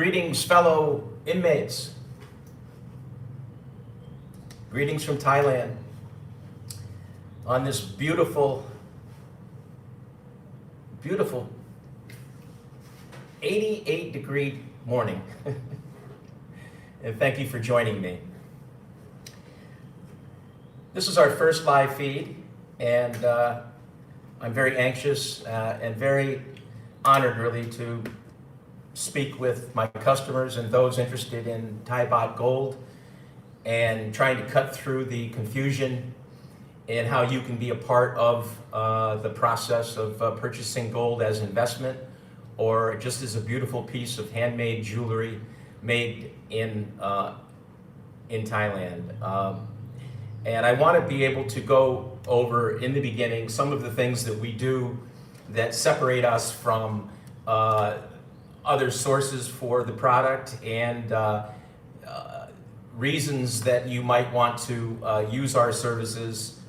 Greetings, fellow inmates. Greetings from Thailand on this beautiful 88-degree morning. And thank you for joining me. This is our first live feed, and I'm very anxious and very honored, really, to speak with my customers and those interested in Thai baht gold and trying to cut through the confusion and how you can be a part of the process of purchasing gold as investment or just as a beautiful piece of handmade jewelry made in Thailand. And I want to be able to go over in the beginning some of the things that we do that separate us from other sources for the product and reasons that you might want to use our services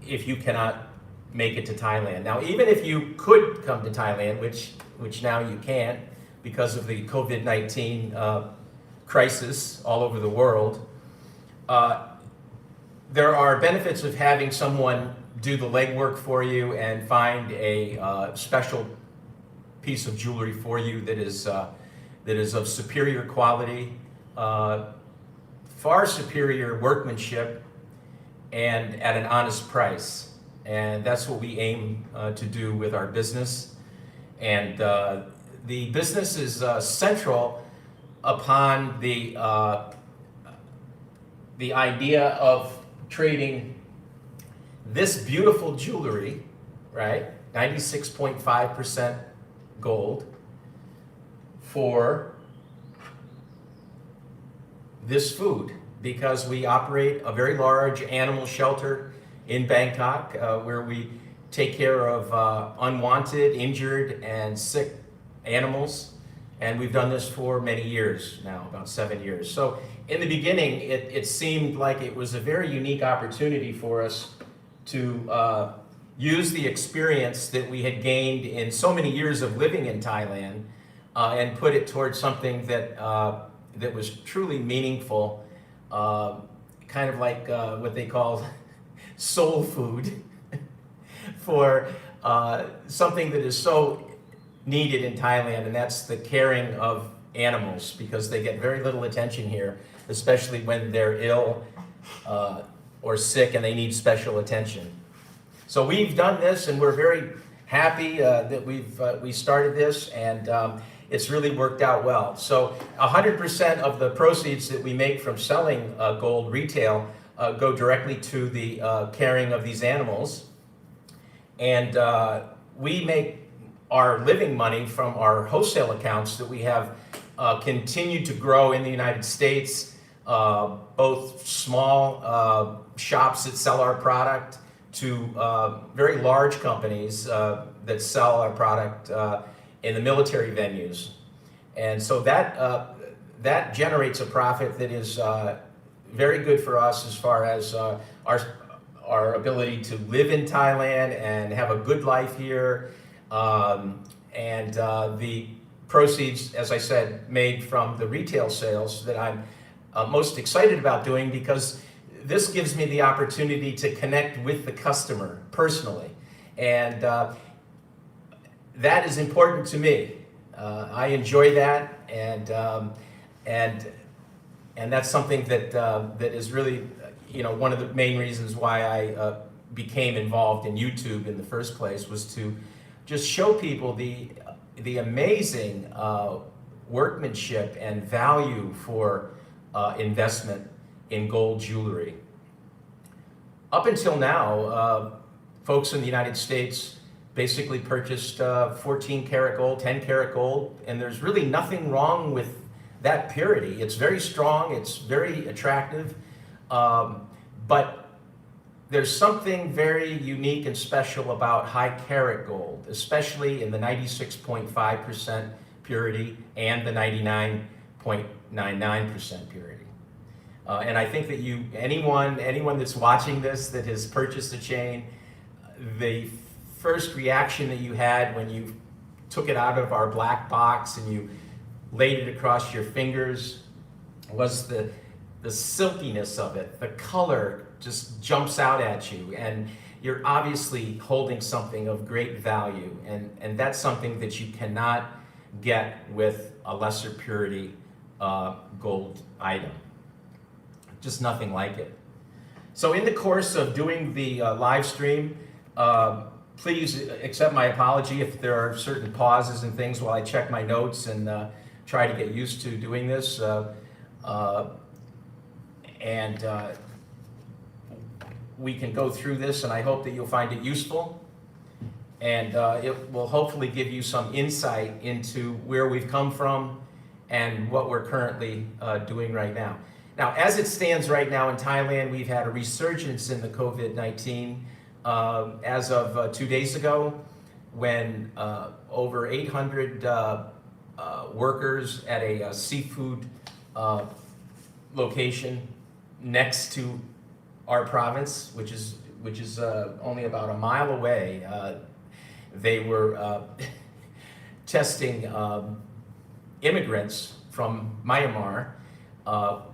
if you cannot make it to Thailand. Now, even if you could come to Thailand, which now you can't because of the COVID-19 crisis all over the world, there are benefits of having someone do the legwork for you and find a special piece of jewelry for you that is of superior quality, far superior workmanship, and at an honest price. And that's what we aim to do with our business. And the business is central upon the idea of trading this beautiful jewelry, right? 96.5% gold for this food, because we operate a very large animal shelter in Bangkok where we take care of unwanted, injured, and sick animals. And we've done this for many years now, about 7 years. So in the beginning, it seemed like it was a very unique opportunity for us to use the experience that we had gained in so many years of living in Thailand and put it towards something that that was truly meaningful, kind of like what they call soul food for something that is so needed in Thailand, and that's the caring of animals, because they get very little attention here, especially when they're ill or sick and they need special attention. So we've done this, and we're very happy that we started this, and it's really worked out well. So 100% of the proceeds that we make from selling gold retail go directly to the caring of these animals, and we make our living money from our wholesale accounts that we have continued to grow in the United States, both small shops that sell our product to very large companies that sell our product in the military venues. And so that generates a profit that is very good for us as far as our ability to live in Thailand and have a good life here. And the proceeds, as I said, made from the retail sales that I'm most excited about doing, because this gives me the opportunity to connect with the customer personally. And that is important to me. I enjoy that, and that's something that that is really, one of the main reasons why I became involved in YouTube in the first place, was to just show people the amazing workmanship and value for investment in gold jewelry. Up until now, folks in the United States basically purchased 14 karat gold, 10 karat gold, and there's really nothing wrong with that purity. It's very strong, it's very attractive, but there's something very unique and special about high karat gold, especially in the 96.5% purity and the 99.99% purity. And I think that anyone that's watching this that has purchased a chain, the first reaction that you had when you took it out of our black box and you laid it across your fingers, was the silkiness of it. The color just jumps out at you, and you're obviously holding something of great value, and that's something that you cannot get with a lesser purity gold item. Just nothing like it. So in the course of doing the live stream, please accept my apology if there are certain pauses and things while I check my notes and try to get used to doing this. We can go through this, and I hope that you'll find it useful, and it will hopefully give you some insight into where we've come from and what we're currently doing right now. Now, as it stands right now in Thailand, we've had a resurgence in the COVID-19 as of 2 days ago, when over 800 workers at a seafood location next to our province, which is only about a mile away, they were testing immigrants from Myanmar,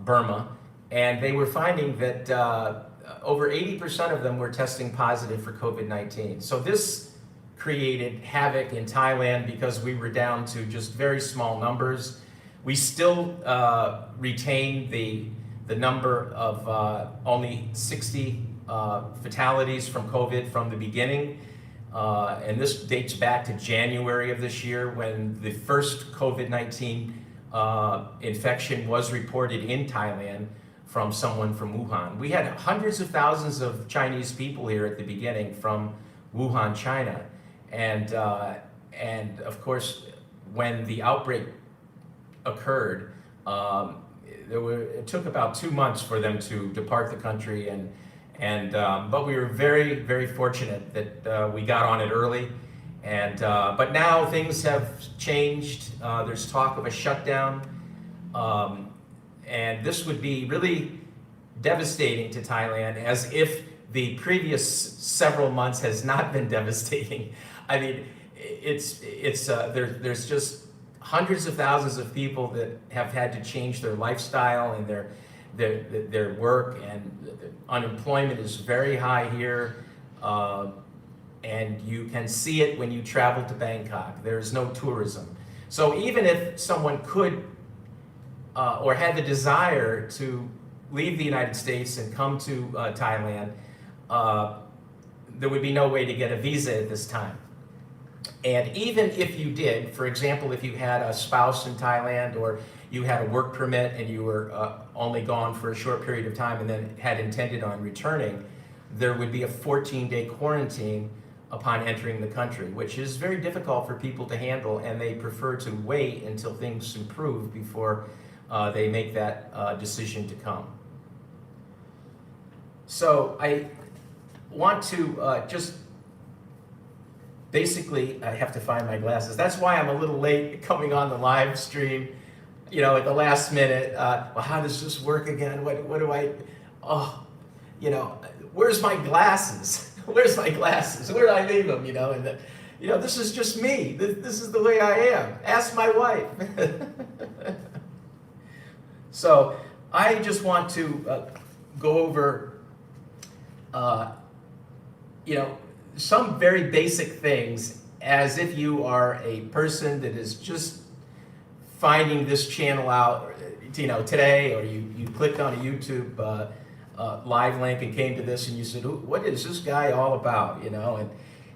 Burma, and they were finding that over 80% of them were testing positive for COVID-19. So this created havoc in Thailand because we were down to just very small numbers. We still retain the number of only 60 fatalities from COVID from the beginning. And this dates back to January of this year, when the first COVID-19 infection was reported in Thailand from someone from Wuhan. We had hundreds of thousands of Chinese people here at the beginning from Wuhan, China. And of course, when the outbreak occurred, it took about 2 months for them to depart the country, but we were very, very fortunate that we got on it early. But now things have changed. There's talk of a shutdown, and this would be really devastating to Thailand, as if the previous several months has not been devastating. I mean, there's just hundreds of thousands of people that have had to change their lifestyle and their work, and unemployment is very high here, and you can see it when you travel to Bangkok. There's no tourism. So even if someone could or had the desire to leave the United States and come to Thailand, there would be no way to get a visa at this time. And even if you did, for example, if you had a spouse in Thailand, or you had a work permit and you were only gone for a short period of time and then had intended on returning, there would be a 14-day quarantine upon entering the country, which is very difficult for people to handle, and they prefer to wait until things improve before they make that decision to come. So I want to just basically, I have to find my glasses. That's why I'm a little late coming on the live stream, at the last minute. Well, how does this work again? What do I, where's my glasses? Where's my glasses? Where did I leave them? And this is just me. This is the way I am. Ask my wife. So I just want to go over, some very basic things, as if you are a person that is just finding this channel out, today, or you clicked on a YouTube live link and came to this, and you said, what is this guy all about,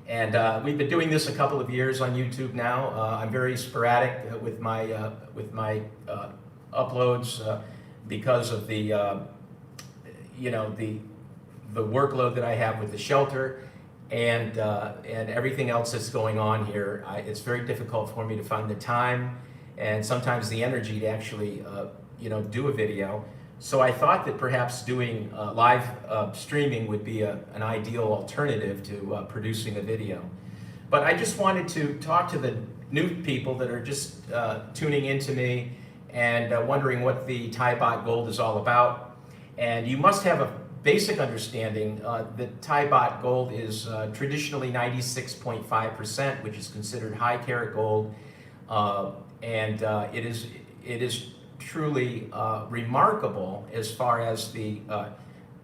And we've been doing this a couple of years on YouTube now. I'm very sporadic with my uploads because of the workload that I have with the shelter and everything else that's going on here. It's very difficult for me to find the time and sometimes the energy to actually do a video. So I thought that perhaps doing live streaming would be an ideal alternative to producing a video. But I just wanted to talk to the new people that are just tuning into me and wondering what the Thai baht gold is all about. And you must have a basic understanding that Thai baht gold is traditionally 96.5%, which is considered high carat gold. It is truly remarkable as far as the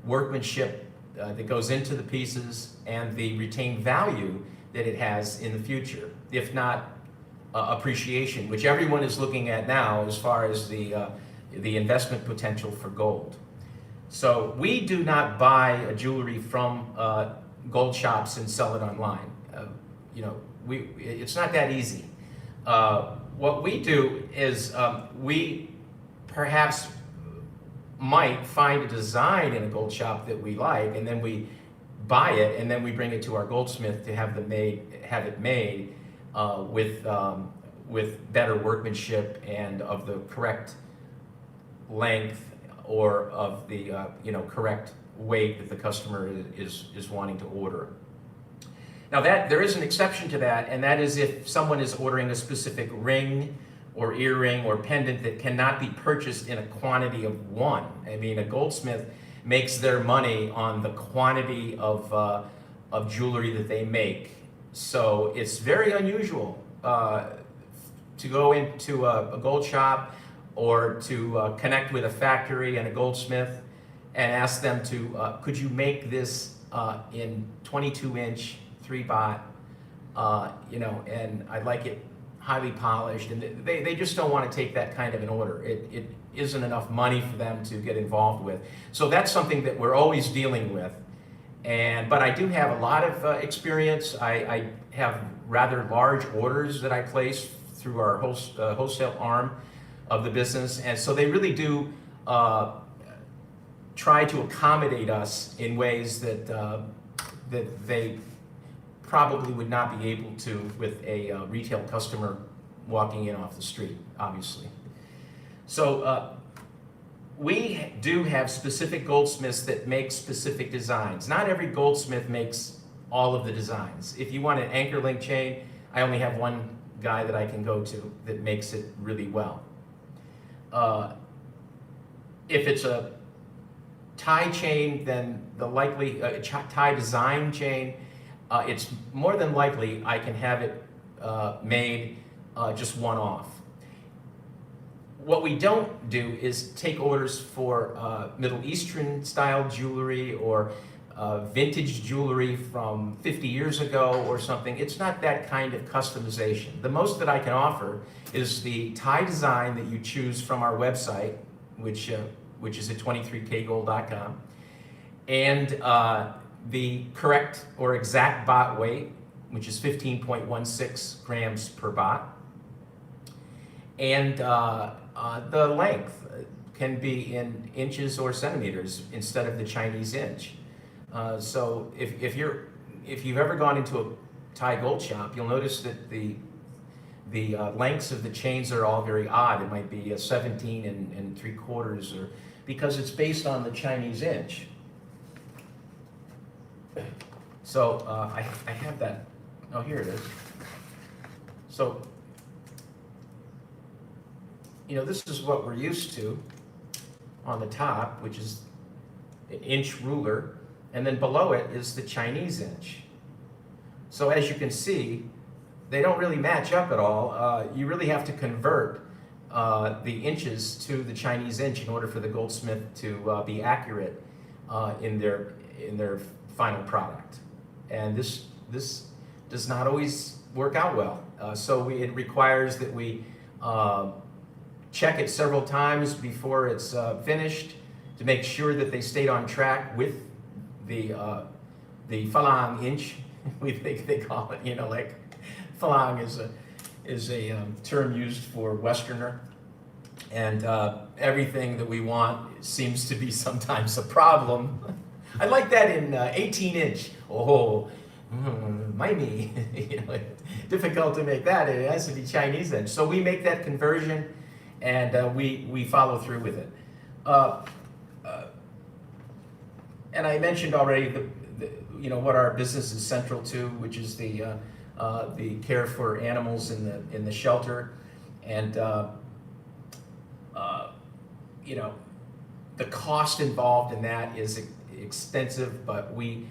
workmanship that goes into the pieces and the retained value that it has in the future, if not appreciation, which everyone is looking at now as far as the investment potential for gold. So we do not buy jewelry from gold shops and sell it online. It's not that easy. What we do is we perhaps might find a design in a gold shop that we like, and then we buy it, and then we bring it to our goldsmith to have it made with better workmanship and of the correct length or of the correct weight that the customer is wanting to order. Now there is an exception to that, and that is if someone is ordering a specific ring or earring or pendant that cannot be purchased in a quantity of one. I mean, a goldsmith makes their money on the quantity of jewelry that they make. So it's very unusual to go into a gold shop or to connect with a factory and a goldsmith and ask them to, could you make this in 22-inch, 3 baht, and I'd like it highly polished, and they just don't want to take that kind of an order. It isn't enough money for them to get involved with. So that's something that we're always dealing with. But I do have a lot of experience. I have rather large orders that I place through our wholesale arm of the business, and so they really do try to accommodate us in ways that they probably would not be able to with a retail customer walking in off the street, obviously. So we do have specific goldsmiths that make specific designs. Not every goldsmith makes all of the designs. If you want an anchor link chain, I only have one guy that I can go to that makes it really well. If it's a tie chain, then tie design chain, it's more than likely I can have it made just one-off. What we don't do is take orders for Middle Eastern style jewelry or vintage jewelry from 50 years ago or something. It's not that kind of customization. The most that I can offer is the tie design that you choose from our website, which is at 23kgold.com, and the correct or exact baht weight, which is 15.16 grams per baht, and the length can be in inches or centimeters instead of the Chinese inch. So if you've ever gone into a Thai gold shop, you'll notice that the lengths of the chains are all very odd. It might be a 17 and 3/4, or because it's based on the Chinese inch. So I have that. Oh, here it is. So this is what we're used to on the top, which is an inch ruler, and then below it is the Chinese inch. So as you can see, they don't really match up at all. You really have to convert the inches to the Chinese inch in order for the goldsmith to be accurate in their final product. And this does not always work out well. So it requires that we check it several times before it's finished to make sure that they stayed on track with the phalang inch. they call it, like phalang is a term used for Westerner, and everything that we want seems to be sometimes a problem. I like that in 18-inch. Oh, me. Difficult to make that. It has to be Chinese inch. So we make that conversion, and we follow through with it. And I mentioned already what our business is central to, which is the care for animals in the shelter, and the cost involved in that is extensive, but we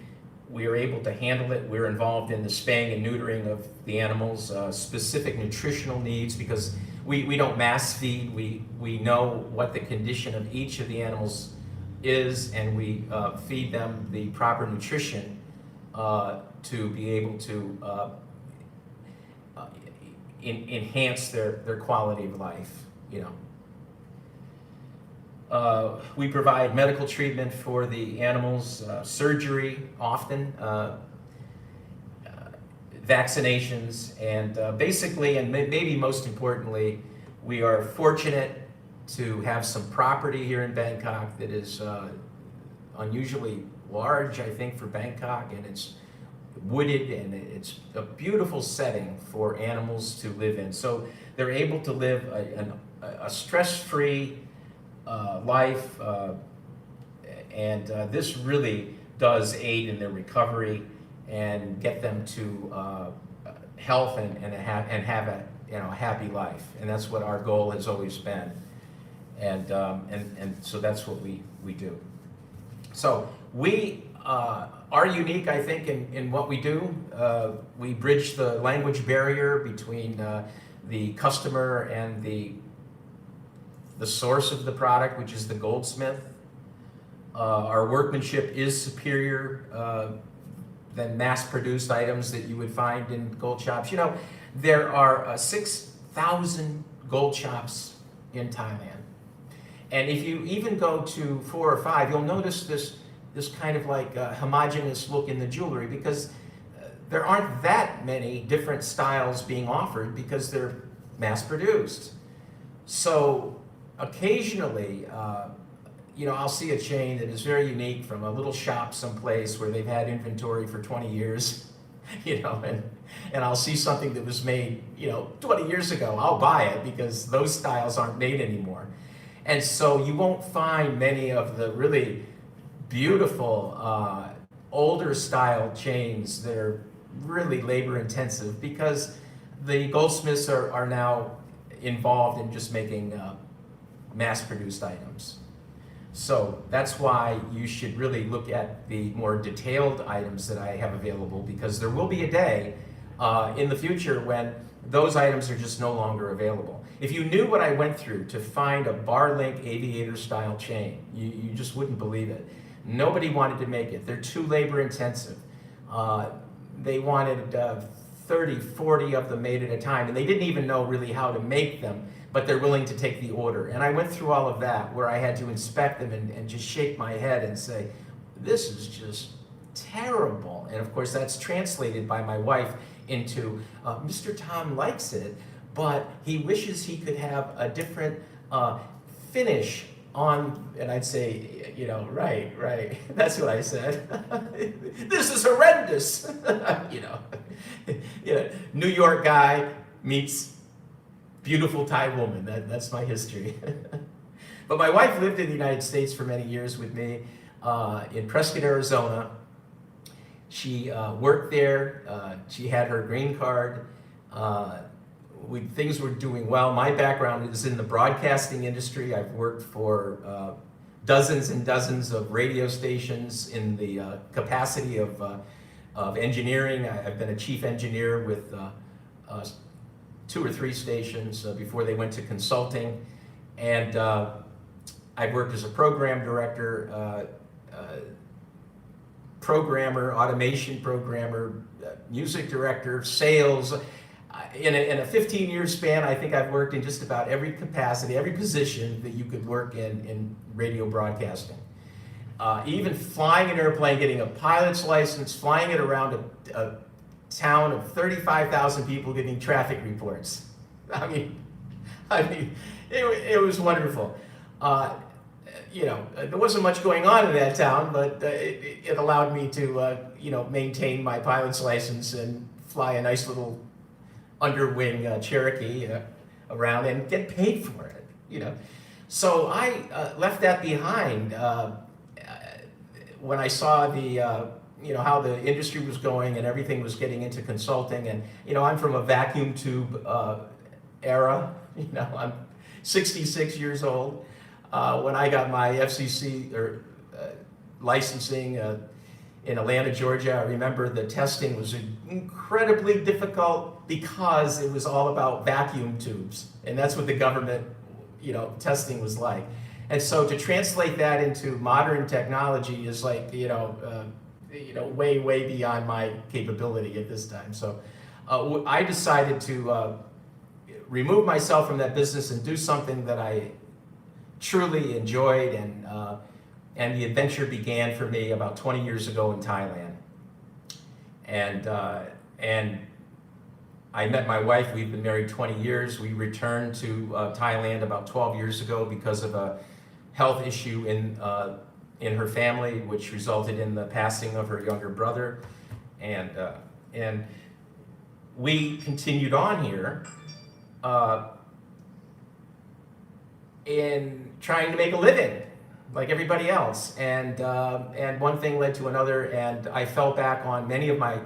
we are able to handle it. We're involved in the spaying and neutering of the animals, specific nutritional needs, because we don't mass feed. We know what the condition of each of the animals is, and we feed them the proper nutrition to be able to enhance their quality of life, you know. We provide medical treatment for the animals, surgery often, vaccinations, and basically, and maybe most importantly, we are fortunate to have some property here in Bangkok that is unusually large, I think, for Bangkok, and it's wooded, and it's a beautiful setting for animals to live in. So they're able to live a stress-free life, and this really does aid in their recovery and get them to health and have a, you know, a happy life. And that's what our goal has always been. And so that's what we do. So we are unique, I think, in what we do. We bridge the language barrier between the customer and the source of the product, which is the goldsmith. Our workmanship is superior than mass-produced items that you would find in gold shops. You know, there are 6,000 gold shops in Thailand. And if you even go to 4 or 5, you'll notice this kind of like homogeneous look in the jewelry, because there aren't that many different styles being offered because they're mass-produced. So occasionally, you know, I'll see a chain that is very unique from a little shop someplace where they've had inventory for 20 years, you know, and I'll see something that was made, you know, 20 years ago. I'll buy it because those styles aren't made anymore. And so you won't find many of the really beautiful, older style chains that are really labor intensive, because the goldsmiths are now involved in just making mass-produced items. So that's why you should really look at the more detailed items that I have available, because there will be a day in the future when those items are just no longer available. If you knew what I went through to find a bar link aviator style chain, you just wouldn't believe it. Nobody wanted to make it. They're too labor intensive. They wanted 30, 40 of them made at a time, and they didn't even know really how to make them, but they're willing to take the order. And I went through all of that, where I had to inspect them and just shake my head and say, this is just terrible. And of course, that's translated by my wife into, Mr. Tom likes it, but he wishes he could have a different finish on, and I'd say, you know, right, that's what I said. This is horrendous. you know, New York guy meets beautiful Thai woman. That's my history. But my wife lived in the United States for many years with me in Prescott, Arizona. She worked there. She had her green card. Things were doing well. My background is in the broadcasting industry. I've worked for dozens and dozens of radio stations in the capacity of engineering. I've been a chief engineer with 2 or 3 stations before they went to consulting. And I've worked as a program director, programmer, automation programmer, music director, sales. In a 15-year span, I think I've worked in just about every capacity, every position that you could work in radio broadcasting. Even flying an airplane, getting a pilot's license, flying it around a town of 35,000 people, getting traffic reports. I mean, it was wonderful. You know, there wasn't much going on in that town, but it allowed me to, you know, maintain my pilot's license and fly a nice little underwing Cherokee around and get paid for it, you know. So I left that behind when I saw the, you know, how the industry was going and everything was getting into consulting. And, you know, I'm from a vacuum tube era. You know, I'm 66 years old. When I got my FCC or licensing in Atlanta, Georgia. I remember the testing was incredibly difficult because it was all about vacuum tubes, and that's what the government, testing was like. And so to translate that into modern technology is like, way, way beyond my capability at this time. So I decided to remove myself from that business and do something that I truly enjoyed, and the adventure began for me about 20 years ago in Thailand. And I met my wife. We've been married 20 years. We returned to Thailand about 12 years ago because of a health issue in her family, which resulted in the passing of her younger brother. And we continued on here in trying to make a living like everybody else. And one thing led to another, and I fell back on many of my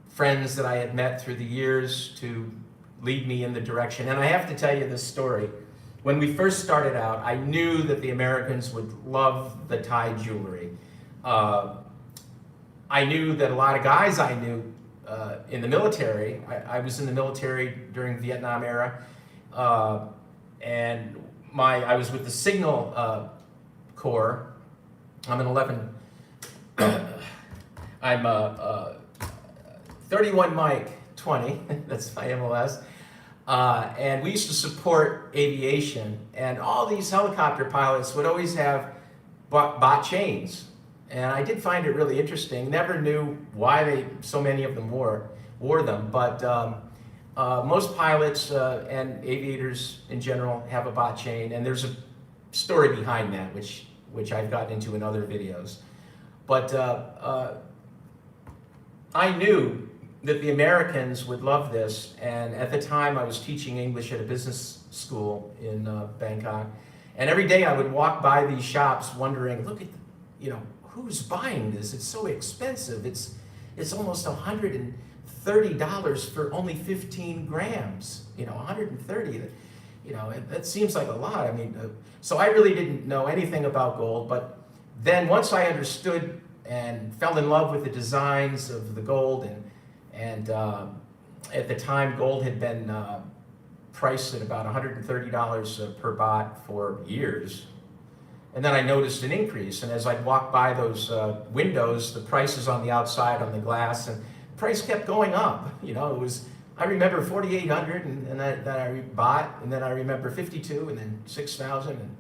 friends that I had met through the years to lead me in the direction. And I have to tell you this story. When we first started out, I knew that the Americans would love the Thai jewelry. I knew that a lot of guys I knew in the military, I was in the military during the Vietnam era, and I was with the Signal Corps. I'm an 11, I'm 31 Mike 20, that's my MLS. And we used to support aviation, and all these helicopter pilots would always have baht chains. And I did find it really interesting. Never knew why so many of them wore them, but most pilots and aviators in general have a baht chain, and there's a story behind that, which I've gotten into in other videos. But I knew that the Americans would love this, and at the time I was teaching English at a business school in Bangkok, and every day I would walk by these shops wondering, look at, who's buying this? It's so expensive. It's almost $130 for only 15 grams. 130. That seems like a lot. I mean, so I really didn't know anything about gold, but then once I understood and fell in love with the designs of the gold, and at the time gold had been priced at about $130 per baht for years. And then I noticed an increase, and as I'd walk by those windows, the prices on the outside on the glass, and the price kept going up. It was, I remember 4,800, and then I bought, and then I remember 52, and then 6,000, and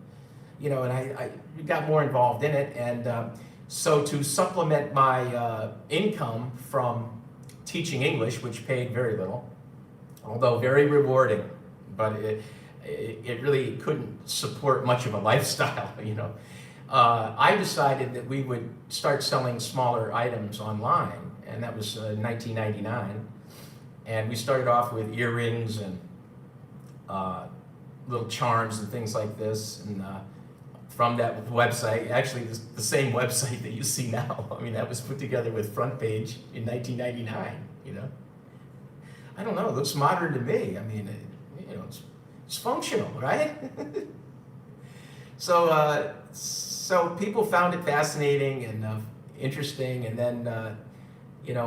and I got more involved in it. And so to supplement my income from teaching English, which paid very little, although very rewarding, but it really couldn't support much of a lifestyle, I decided that we would start selling smaller items online, and that was 1999. And we started off with earrings and little charms and things like this. And from that website, actually the same website that you see now, that was put together with Front Page in 1999, I don't know, it looks modern to me. It's functional, right? So people found it fascinating and interesting, and then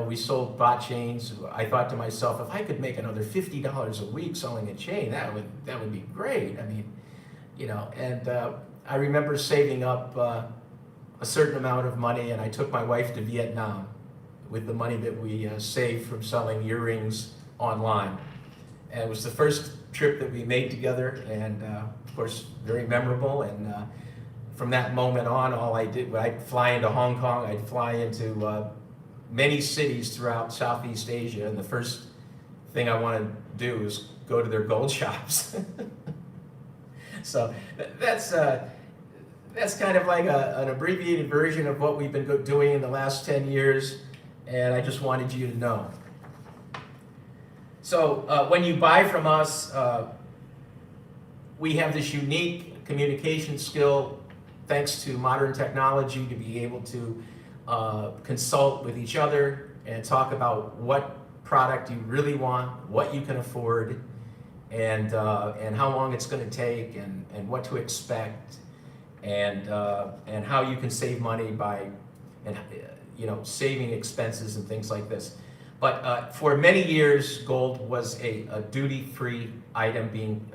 we sold baht chains. I thought to myself, if I could make another $50 a week selling a chain, that would be great. And I remember saving up a certain amount of money, and I took my wife to Vietnam with the money that we saved from selling earrings online. And it was the first trip that we made together, and of course very memorable. And from that moment on, all I did, I'd fly into Hong Kong, I'd fly into many cities throughout Southeast Asia, and the first thing I wanted to do was go to their gold shops. So that's kind of like an abbreviated version of what we've been doing in the last 10 years, and I just wanted you to know. So when you buy from us, we have this unique communication skill, thanks to modern technology, to be able to consult with each other and talk about what product you really want, what you can afford, and how long it's going to take, and what to expect, and how you can save money by, saving expenses and things like this. But for many years, gold was a duty-free item being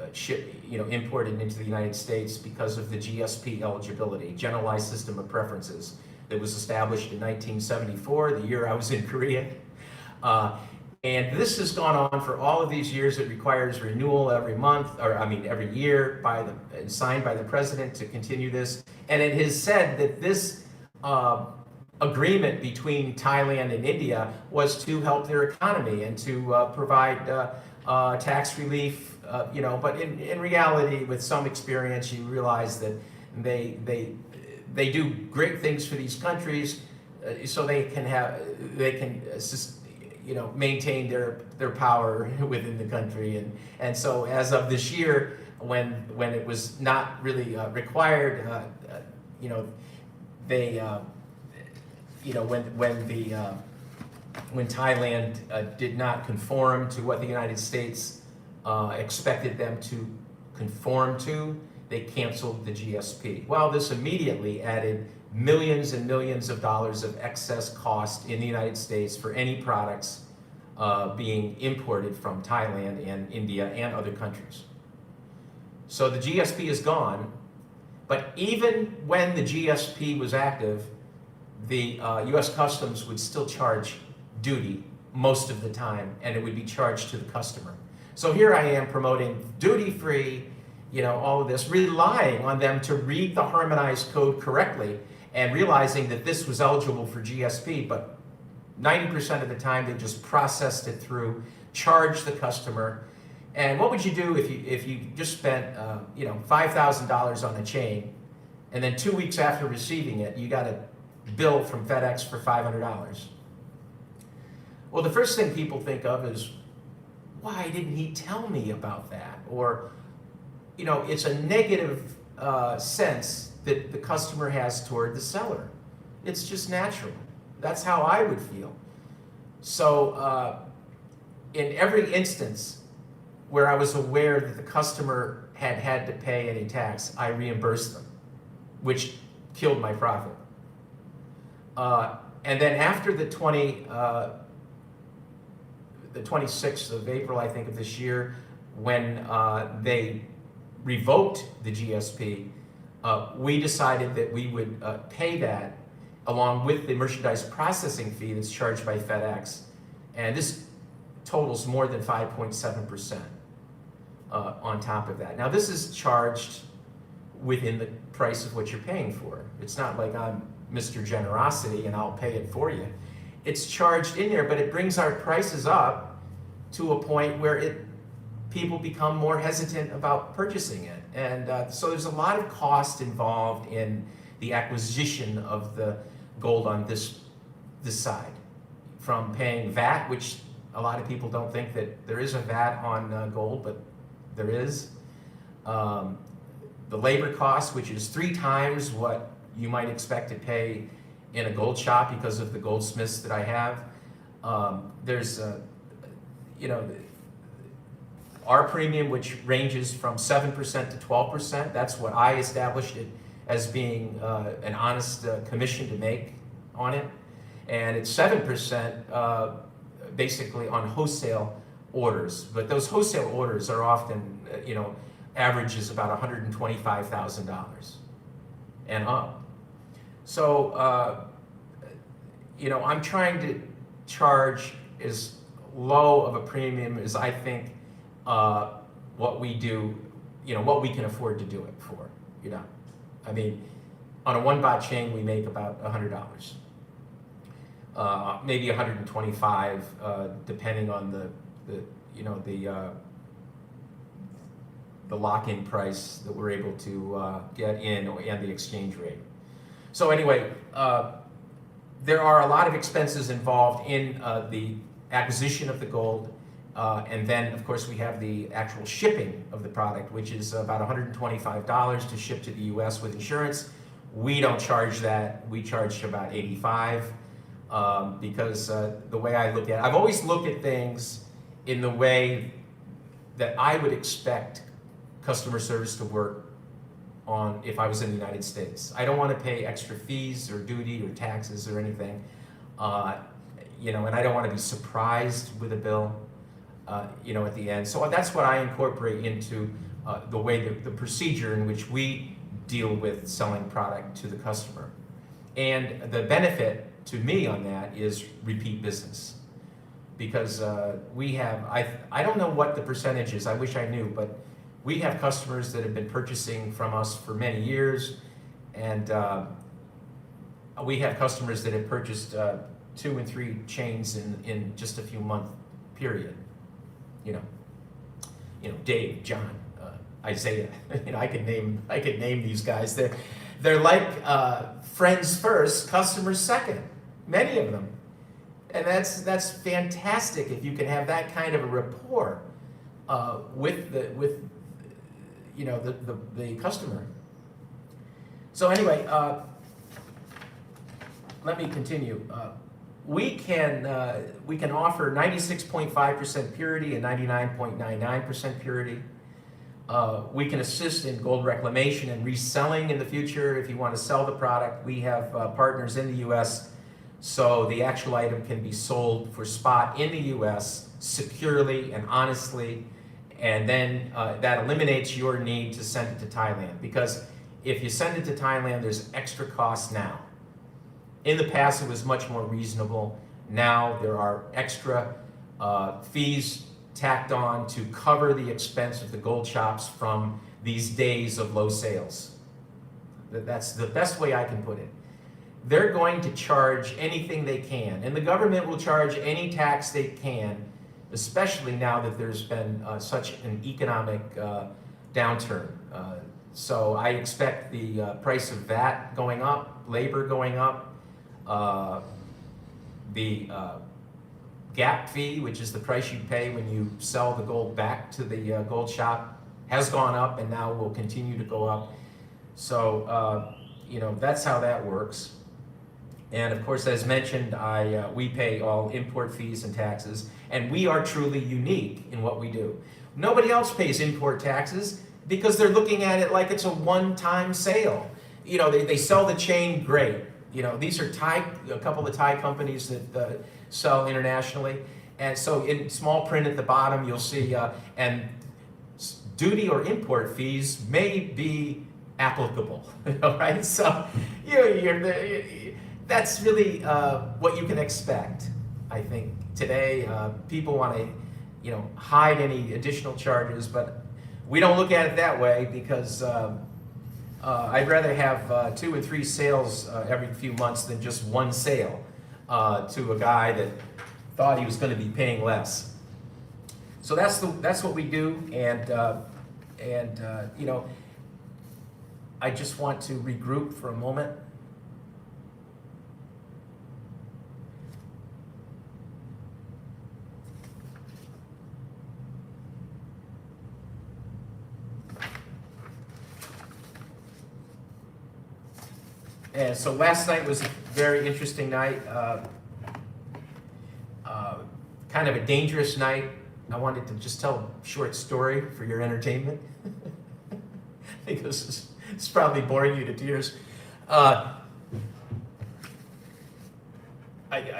imported into the United States because of the GSP eligibility, Generalized System of Preferences, that was established in 1974, the year I was in Korea. And this has gone on for all of these years. It requires renewal every year and signed by the president to continue this. And it has said that this agreement between Thailand and India was to help their economy and to provide tax relief. But in reality, with some experience, you realize that they do great things for these countries, so they can maintain their power within the country. And so as of this year, when it was not really required, when Thailand did not conform to what the United States expected them to conform to, they canceled the GSP. Well, this immediately added millions and millions of dollars of excess cost in the United States for any products being imported from Thailand and India and other countries. So the GSP is gone, but even when the GSP was active, the US Customs would still charge duty most of the time, and it would be charged to the customer. So here I am promoting duty-free, all of this, relying on them to read the harmonized code correctly and realizing that this was eligible for GSP, but 90% of the time they just processed it through, charged the customer. And what would you do if you just spent $5,000 on a chain, and then 2 weeks after receiving it, you got a bill from FedEx for $500? Well, the first thing people think of is, why didn't he tell me about that? Or, it's a negative sense that the customer has toward the seller. It's just natural. That's how I would feel. So in every instance where I was aware that the customer had to pay any tax, I reimbursed them, which killed my profit. And then after the 26th of April, I think, of this year, when they revoked the GSP, we decided that we would pay that along with the merchandise processing fee that's charged by FedEx. And this totals more than 5.7% on top of that. Now, this is charged within the price of what you're paying for. It's not like I'm Mr. Generosity and I'll pay it for you. It's charged in there, but it brings our prices up to a point where people become more hesitant about purchasing it. And so there's a lot of cost involved in the acquisition of the gold on this side. From paying VAT, which a lot of people don't think that there is a VAT on gold, but there is. The labor cost, which is 3 times what you might expect to pay in a gold shop because of the goldsmiths that I have. There's our premium, which ranges from 7% to 12%. That's what I established it as being an honest commission to make on it. And it's 7% basically on wholesale orders. But those wholesale orders are often, averages about $125,000 and up. So, I'm trying to charge as low of a premium as I think what we do, what we can afford to do it for, I mean, on a 1 baht chain, we make about $100. Maybe 125, depending on the lock-in price that we're able to get in and the exchange rate. So anyway, there are a lot of expenses involved in the acquisition of the gold, and then of course we have the actual shipping of the product, which is about $125 to ship to the US with insurance. We don't charge that. We charge about $85 because the way I look at it, I've always looked at things in the way that I would expect customer service to work on if I was in the United States. I don't want to pay extra fees or duty or taxes or anything. uh, and I don't want to be surprised with a bill, at the end. So that's what I incorporate into the way, the procedure in which we deal with selling product to the customer. And the benefit to me on that is repeat business. Because I don't know what the percentage is, I wish I knew, but we have customers that have been purchasing from us for many years, and we have customers that have purchased 2 and 3 chains in just a few month period. Dave, John, Isaiah. I could name these guys. They're like friends first, customers second. Many of them, and that's fantastic if you can have that kind of a rapport with the customer. So anyway, let me continue. We can offer 96.5% purity and 99.99% purity. We can assist in gold reclamation and reselling in the future. If you want to sell the product, we have partners in the U.S., so the actual item can be sold for spot in the U.S. securely and honestly, and then that eliminates your need to send it to Thailand, because if you send it to Thailand, there's extra costs now. In the past, it was much more reasonable. Now there are extra fees tacked on to cover the expense of the gold shops from these days of low sales. That's the best way I can put it. They're going to charge anything they can, and the government will charge any tax they can, especially now that there's been such an economic downturn. So I expect the price of VAT going up, labor going up, the gap fee, which is the price you pay when you sell the gold back to the gold shop, has gone up and now will continue to go up. So, that's how that works. And of course, as mentioned, we pay all import fees and taxes, and we are truly unique in what we do. Nobody else pays import taxes because they're looking at it like it's a one-time sale. They sell the chain, great. These are a couple of Thai companies that sell internationally. And so in small print at the bottom, you'll see, and duty or import fees may be applicable, right? So that's really what you can expect. I think today people want to, hide any additional charges, but we don't look at it that way, because I'd rather have 2 and 3 sales every few months than just one sale to a guy that thought he was going to be paying less. So that's what we do, and I just want to regroup for a moment. And so last night was a very interesting night, kind of a dangerous night. I wanted to just tell a short story for your entertainment, because it's probably boring you to tears. I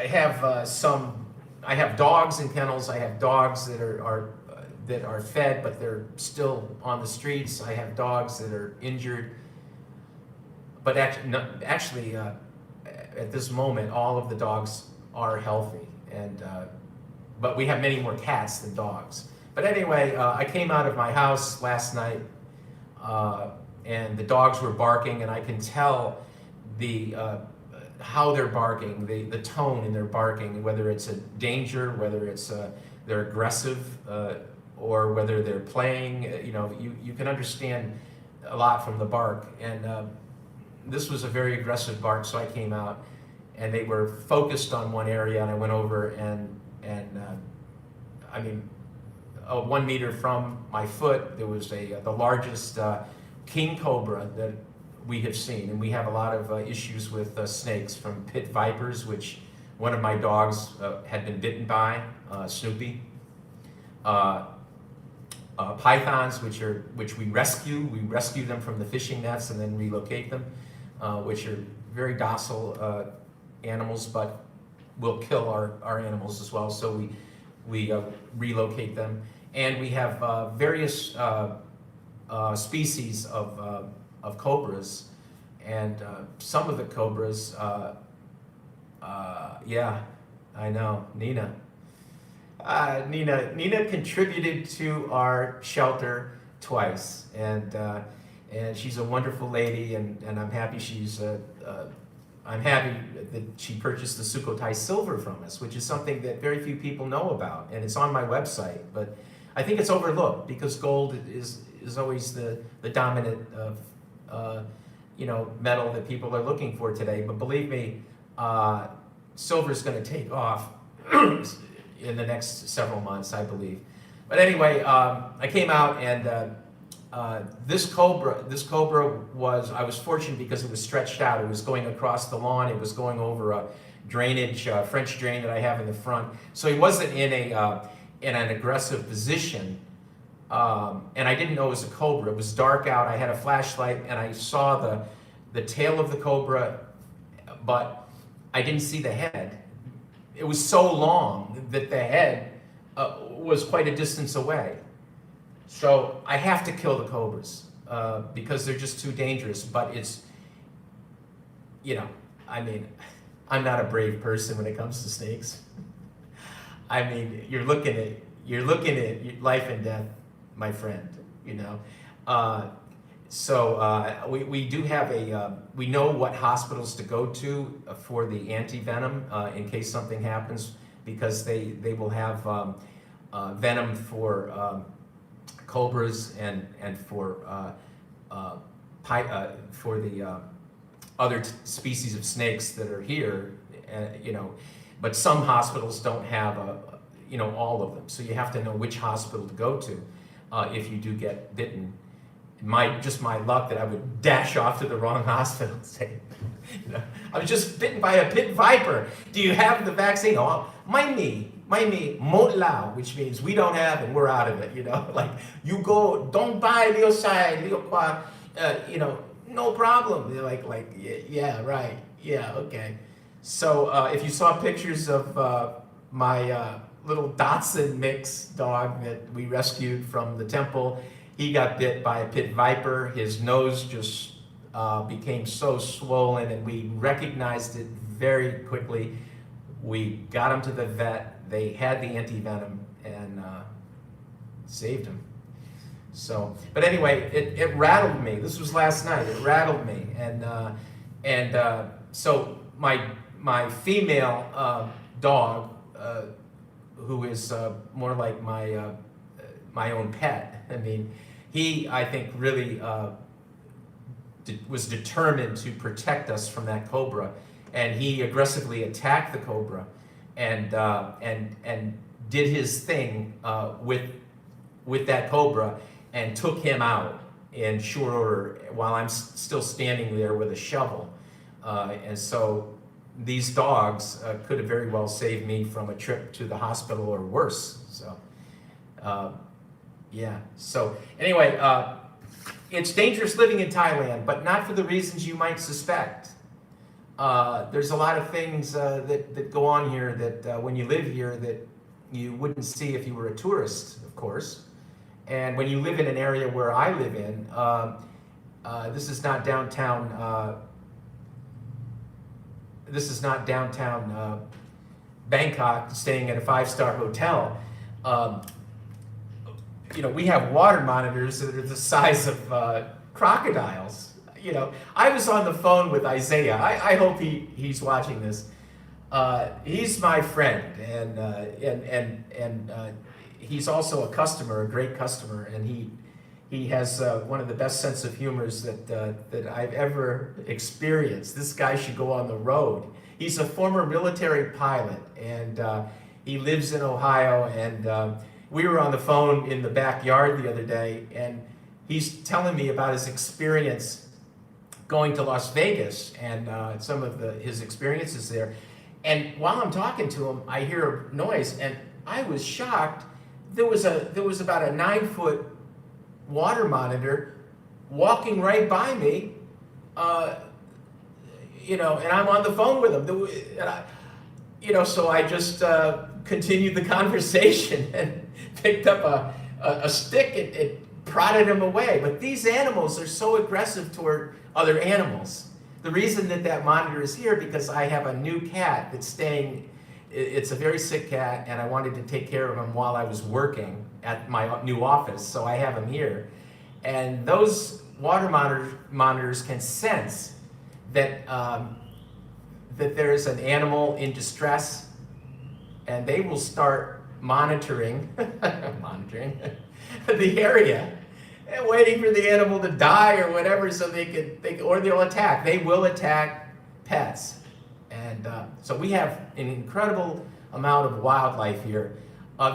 have dogs in kennels. I have dogs that are fed, but they're still on the streets. I have dogs that are injured. But actually, at this moment, all of the dogs are healthy, but we have many more cats than dogs. But anyway, I came out of my house last night, and the dogs were barking, and I can tell how they're barking, the tone in their barking, whether it's a danger, whether it's they're aggressive, or whether they're playing. You can understand a lot from the bark, and this was a very aggressive bark, so I came out, and they were focused on one area, and I went over and 1 meter from my foot, there was the largest king cobra that we have seen, and we have a lot of issues with snakes, from pit vipers, which one of my dogs had been bitten by, Snoopy. Pythons, which we rescue. We rescue them from the fishing nets and then relocate them, which are very docile animals, but will kill our animals as well. So we relocate them, and we have various species of cobras, and some of the cobras. Yeah, I know, Nina. Nina contributed to our shelter twice, and she's a wonderful lady, and I'm happy I'm happy that she purchased the Sukhothai silver from us, which is something that very few people know about, and it's on my website. But I think it's overlooked because gold is always the dominant metal that people are looking for today. But believe me, silver is going to take off in the next several months, I believe. But anyway, I came out, and this cobra I was fortunate because it was stretched out. It was going across the lawn. It was going over a drainage, French drain that I have in the front. So he wasn't in an aggressive position, and I didn't know it was a cobra. It was dark out. I had a flashlight, and I saw the tail of the cobra, but I didn't see the head. It was so long that the head was quite a distance away. So I have to kill the cobras because they're just too dangerous. But it's, I mean, I'm not a brave person when it comes to snakes. I mean, you're looking at life and death, my friend. We do have we know what hospitals to go to for the anti-venom in case something happens, because they will have venom for cobras and for the other species of snakes that are here, but some hospitals don't have all of them. So you have to know which hospital to go to if you do get bitten. My luck that I would dash off to the wrong hospital and say, I was just bitten by a pit viper. Do you have the vaccine? Oh, my me, mot lao, which means we don't have and we're out of it. Like you go, don't buy Leo side, Leo qua, no problem. They're like, yeah, right, yeah, okay. So if you saw pictures of my little Dachshund mix dog that we rescued from the temple, he got bit by a pit viper. His nose just became so swollen, and we recognized it very quickly. We got him to the vet. They had the anti-venom and saved him. So, but anyway, it rattled me. This was last night. It rattled me, and so my female dog, who is more like my own pet. I mean, he, I think, really was determined to protect us from that cobra, and he aggressively attacked the cobra, and did his thing with that cobra, and took him out in short order while I'm still standing there with a shovel, and so these dogs could have very well saved me from a trip to the hospital or worse. So. Yeah, so anyway, it's dangerous living in Thailand, but not for the reasons you might suspect. There's a lot of things that go on here that when you live here that you wouldn't see if you were a tourist, of course. And when you live in an area where I live in, this is not downtown Bangkok, staying at a 5-star hotel. We have water monitors that are the size of crocodiles. I was on the phone with Isaiah. I hope he's watching this. He's my friend, and he's also a customer, a great customer, and he has one of the best sense of humors that I've ever experienced. This guy should go on the road. He's a former military pilot, and he lives in Ohio, and we were on the phone in the backyard the other day, and he's telling me about his experience going to Las Vegas and some of his experiences there. And while I'm talking to him, I hear a noise, and I was shocked. There was about a 9-foot water monitor walking right by me, and I'm on the phone with him. so I just continued the conversation and picked up a stick and prodded him away. But these animals are so aggressive toward other animals. The reason that monitor is here because I have a new cat that's staying. It's a very sick cat, and I wanted to take care of him while I was working at my new office, so I have him here. And those water monitors can sense that that there's an animal in distress, and they will start monitoring the area and waiting for the animal to die or whatever, so or they'll attack. They will attack pets. And so we have an incredible amount of wildlife here.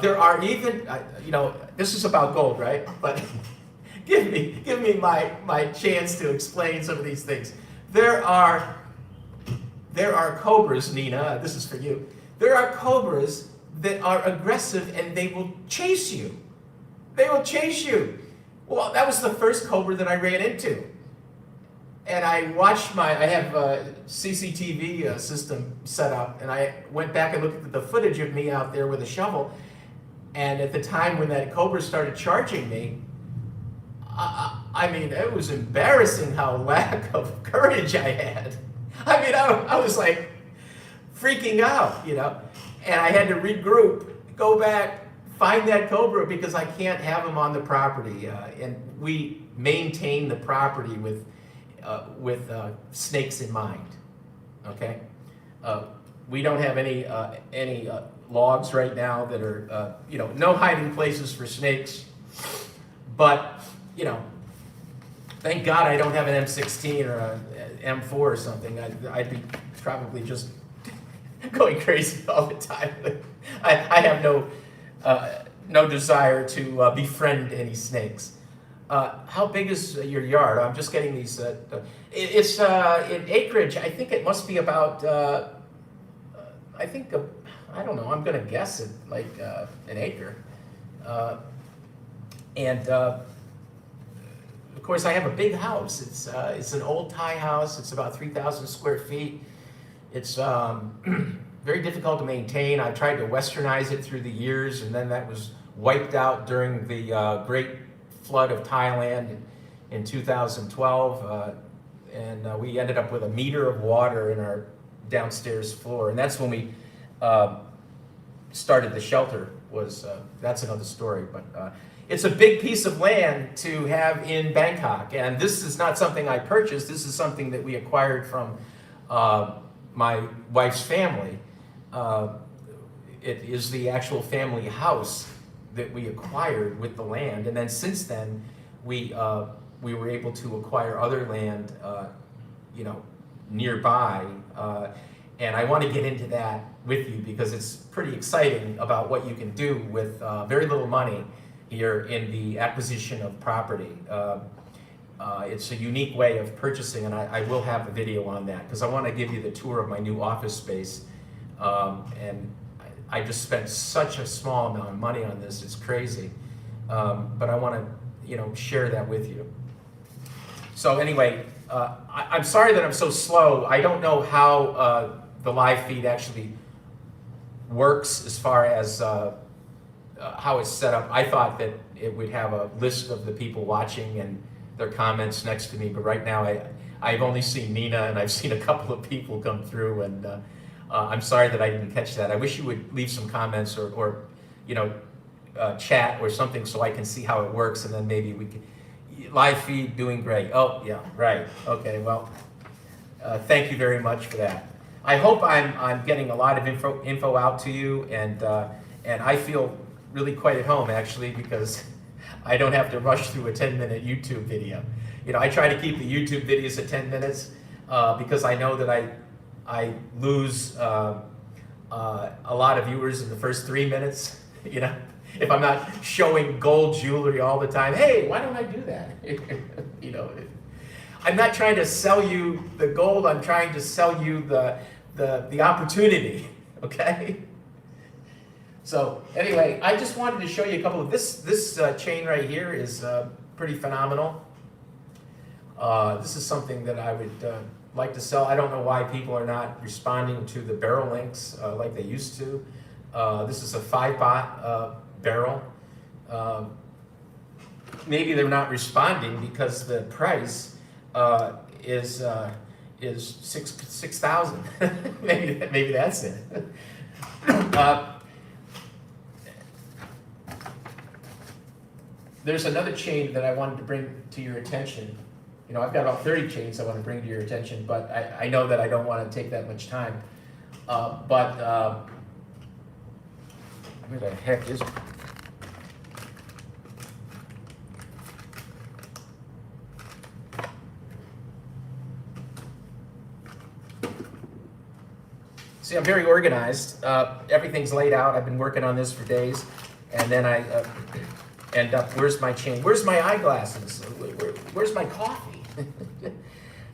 There are even, this is about gold, right? But give me my chance to explain some of these things. There are cobras, Nina, this is for you. There are cobras that are aggressive and they will chase you. They will chase you. Well, that was the first cobra that I ran into. And I watched I have a CCTV system set up, and I went back and looked at the footage of me out there with a shovel. And at the time when that cobra started charging me, I mean, it was embarrassing how lack of courage I had. I mean, I was like freaking out, and I had to regroup, go back, find that cobra because I can't have him on the property. And we maintain the property with snakes in mind. Okay, we don't have any logs right now that are no hiding places for snakes. But thank God I don't have an M16 or an M4 or something. I'd be probably just going crazy all the time. I have no desire to befriend any snakes. How big is your yard? I'm just getting these. It's in acreage. I think it must be about. I don't know. I'm going to guess it like an acre. And of course, I have a big house. It's an old Thai house. It's about 3,000 square feet. It's very difficult to maintain. I tried to westernize it through the years, and then that was wiped out during the Great Flood of Thailand in 2012, and we ended up with a meter of water in our downstairs floor, and that's when we started the shelter. That's another story, but it's a big piece of land to have in Bangkok, and this is not something I purchased. This is something that we acquired from my wife's family. It is the actual family house that we acquired with the land, and then since then we were able to acquire other land nearby, and I want to get into that with you because it's pretty exciting about what you can do with very little money here in the acquisition of property. It's a unique way of purchasing, and I will have a video on that because I want to give you the tour of my new office space. And I just spent such a small amount of money on this, it's crazy. But I want to, share that with you. So anyway, I'm sorry that I'm so slow. I don't know how the live feed actually works as far as how it's set up. I thought that it would have a list of the people watching and their comments next to me, but right now I've only seen Nina and I've seen a couple of people come through, and I'm sorry that I didn't catch that. I wish you would leave some comments or chat or something so I can see how it works, and then maybe we can. Live feed doing great. Oh yeah, right. Okay, well, thank you very much for that. I hope I'm getting a lot of info out to you, and I feel really quite at home actually because I don't have to rush through a 10-minute YouTube video. I try to keep the YouTube videos at 10 minutes because I know that I lose a lot of viewers in the first 3 minutes. If I'm not showing gold jewelry all the time, hey, why don't I do that? I'm not trying to sell you the gold. I'm trying to sell you the opportunity. Okay. So anyway, I just wanted to show you a couple of this chain right here is pretty phenomenal. This is something that I would like to sell. I don't know why people are not responding to the barrel links like they used to. This is a 5 baht barrel. Maybe they're not responding because the price is 6,000. maybe that's it. There's another chain that I wanted to bring to your attention. You know, I've got all 30 chains I want to bring to your attention, but I know that I don't want to take that much time. Where the heck is it? See, I'm very organized. Everything's laid out. I've been working on this for days, and then I end up, where's my chain? Where's my eyeglasses? Where's my coffee?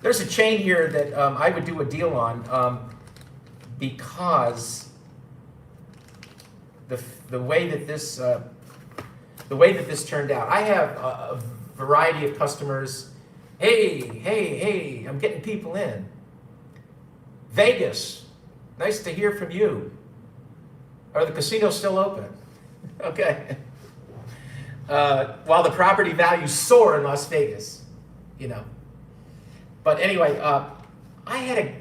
There's a chain here that I would do a deal on because the way that this turned out. I have a variety of customers. Hey, I'm getting people in. Vegas, nice to hear from you. Are the casinos still open? Okay. While the property values soar in Las Vegas, you know. But anyway, I had a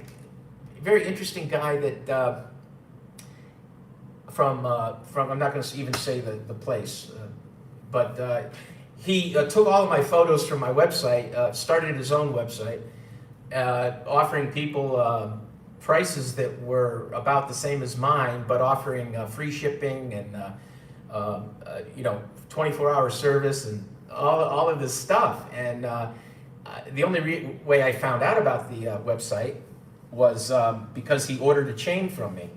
very interesting guy that from I'm not going to even say the place, but he took all of my photos from my website, started his own website, offering people prices that were about the same as mine, but offering free shipping and 24-hour service and all of this stuff. And the only way I found out about the website was because he ordered a chain from me.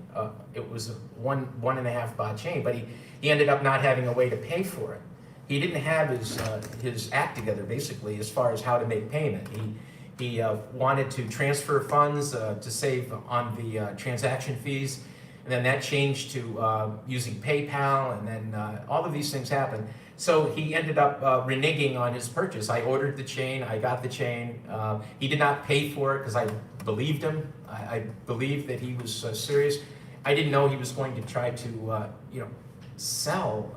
It was a 1.5 baht chain, but he ended up not having a way to pay for it. He didn't have his act together, basically, as far as how to make payment. He wanted to transfer funds to save on the transaction fees, and then that changed to using PayPal, and then all of these things happened. So he ended up reneging on his purchase. I ordered the chain, I got the chain. He did not pay for it because I believed him. I believed that he was serious. I didn't know he was going to try to, sell,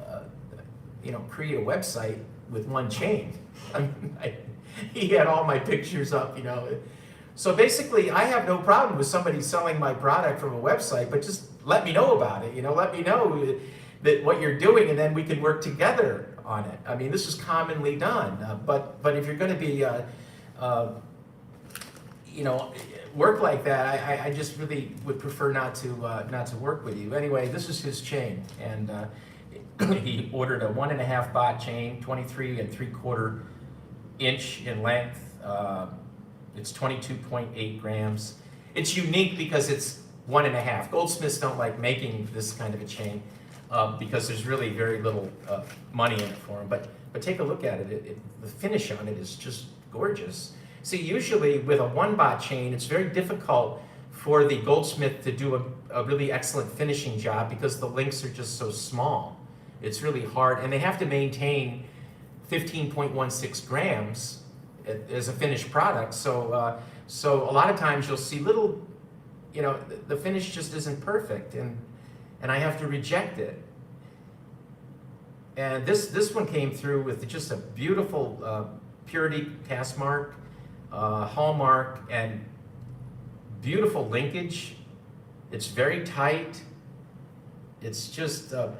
create a website with one chain. He had all my pictures up, So basically, I have no problem with somebody selling my product from a website, but just let me know about it. Let me know that what you're doing, and then we can work together on it. I mean, this is commonly done. But if you're going to be, work like that, I just really would prefer not to work with you. Anyway, this is his chain, and he ordered a 1.5 baht chain, 23 3/4 inch in length. It's 22.8 grams. It's unique because it's 1.5. Goldsmiths don't like making this kind of a chain because there's really very little money in it for them. But take a look at it. The finish on it is just gorgeous. See, usually with a 1 baht chain, it's very difficult for the goldsmith to do a really excellent finishing job because the links are just so small. It's really hard, and they have to maintain 15.16 grams as a finished product. So a lot of times you'll see little, the finish just isn't perfect, and I have to reject it. And this one came through with just a beautiful purity task mark, hallmark, and beautiful linkage. It's very tight. It's just a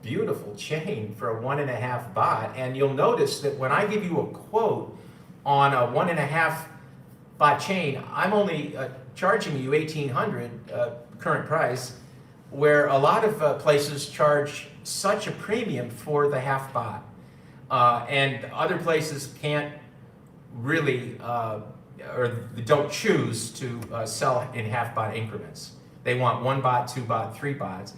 beautiful chain for a 1.5 baht. And you'll notice that when I give you a quote on a 1.5 baht chain, I'm only charging you 1,800 current price, where a lot of places charge such a premium for the half baht. And other places can't really, or don't choose to sell in half baht increments. They want 1 baht, 2 baht, 3 bahts.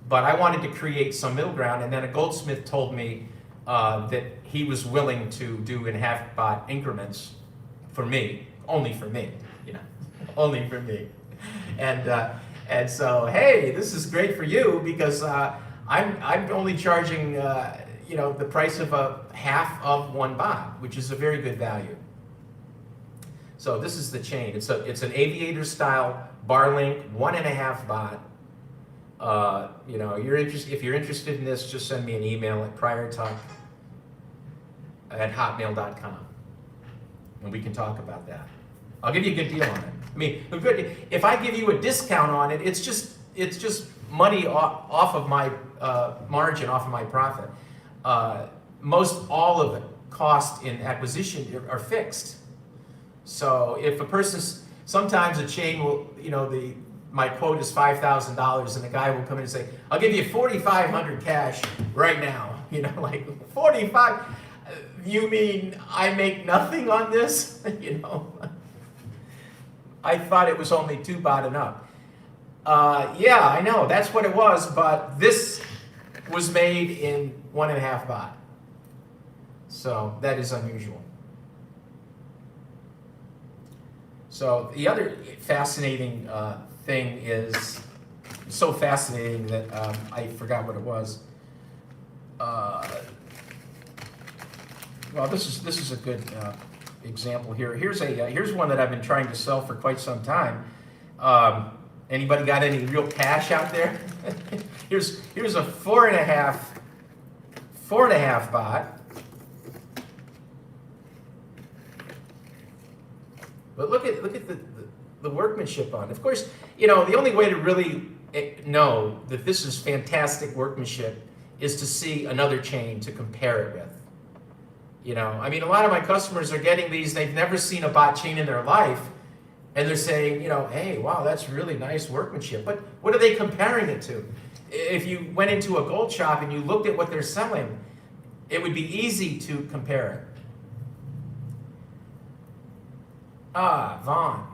But I wanted to create some middle ground, and then a goldsmith told me that he was willing to do in half baht increments for me, only for me, only for me. And so, hey, this is great for you because I'm only charging the price of a half of 1 baht, which is a very good value. So this is the chain. It's an aviator style bar link, 1.5 baht. If you're interested in this, just send me an email at priortalk@hotmail.com, and we can talk about that. I'll give you a good deal on it. I mean, if I give you a discount on it, it's just money off of my margin, off of my profit. Most all of the cost in acquisition are fixed. So if a person's, sometimes a chain will, my quote is $5,000, and the guy will come in and say, I'll give you 4,500 cash right now. Like 45, you mean I make nothing on this? I thought it was only 2 baht and up. Yeah, I know, that's what it was, but this was made in 1.5 baht. So that is unusual. So the other fascinating thing is, so fascinating that I forgot what it was. Well, this is a good example here. Here's one that I've been trying to sell for quite some time. Anybody got any real cash out there? here's a 4.5 baht. But look at the workmanship on it. Of course, the only way to really know that this is fantastic workmanship is to see another chain to compare it with. I mean, a lot of my customers are getting these, they've never seen a baht chain in their life, and they're saying, hey, wow, that's really nice workmanship. But what are they comparing it to? If you went into a gold shop and you looked at what they're selling, it would be easy to compare it. Vaughn.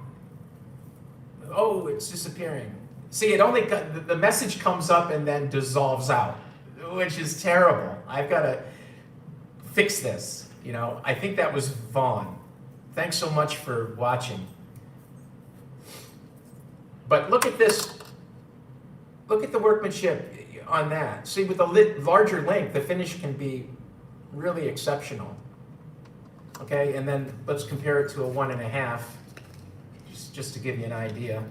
Oh, it's disappearing. See, the message comes up and then dissolves out, which is terrible. I've got to fix this. I think that was Vaughn. Thanks so much for watching. But look at this. Look at the workmanship on that. See, with the larger length, the finish can be really exceptional. Okay, and then let's compare it to a 1.5, just to give you an idea.